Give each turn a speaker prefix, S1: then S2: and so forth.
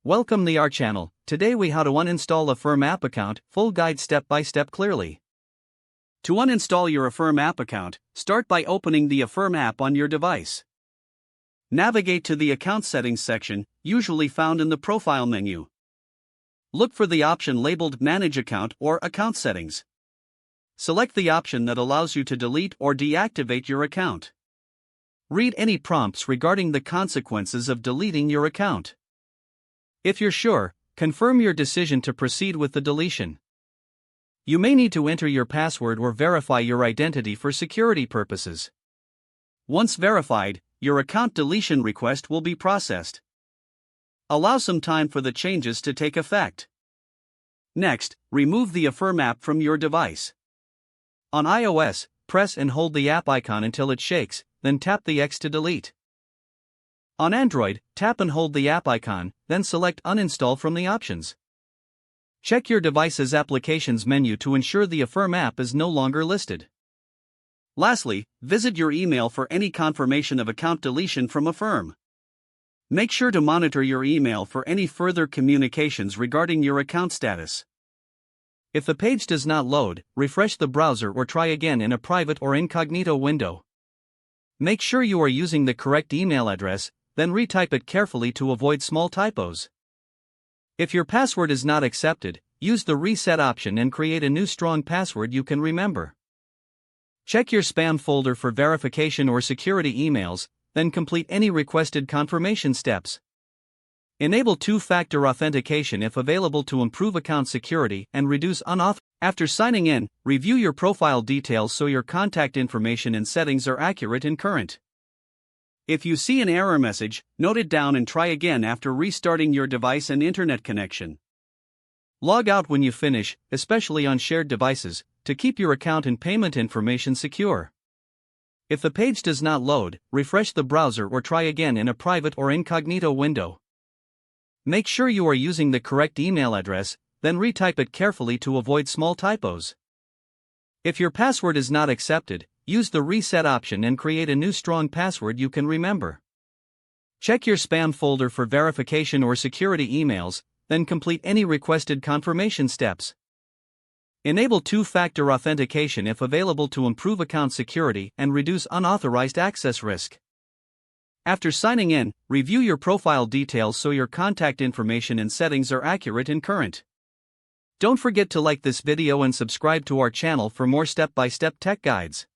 S1: Welcome to our channel. Today we how to uninstall Affirm app account, full guide step by step clearly. To uninstall your Affirm app account, start by opening the Affirm app on your device. Navigate to the account settings section, usually found in the profile menu. Look for the option labeled Manage Account or Account Settings. Select the option that allows you to delete or deactivate your account. Read any prompts regarding the consequences of deleting your account. If you're sure, confirm your decision to proceed with the deletion. You may need to enter your password or verify your identity for security purposes. Once verified, your account deletion request will be processed. Allow some time for the changes to take effect. Next, remove the Affirm app from your device. On iOS, press and hold the app icon until it shakes, then tap the X to delete. On Android, tap and hold the app icon, then select Uninstall from the options. Check your device's Applications menu to ensure the Affirm app is no longer listed. Lastly, visit your email for any confirmation of account deletion from Affirm. Make sure to monitor your email for any further communications regarding your account status. If the page does not load, refresh the browser or try again in a private or incognito window. Make sure you are using the correct email address, then retype it carefully to avoid small typos. If your password is not accepted, use the reset option and create a new strong password you can remember. Check your spam folder for verification or security emails, then complete any requested confirmation steps. Enable two-factor authentication if available to improve account security and reduce unauthorized. After signing in, review your profile details so your contact information and settings are accurate and current. If you see an error message, note it down and try again after restarting your device and internet connection. Log out when you finish, especially on shared devices, to keep your account and payment information secure. If the page does not load, refresh the browser or try again in a private or incognito window. Make sure you are using the correct email address, then retype it carefully to avoid small typos. If your password is not accepted, use the reset option and create a new strong password you can remember. Check your spam folder for verification or security emails, then complete any requested confirmation steps. Enable two-factor authentication if available to improve account security and reduce unauthorized access risk. After signing in, review your profile details so your contact information and settings are accurate and current. Don't forget to like this video and subscribe to our channel for more step-by-step tech guides.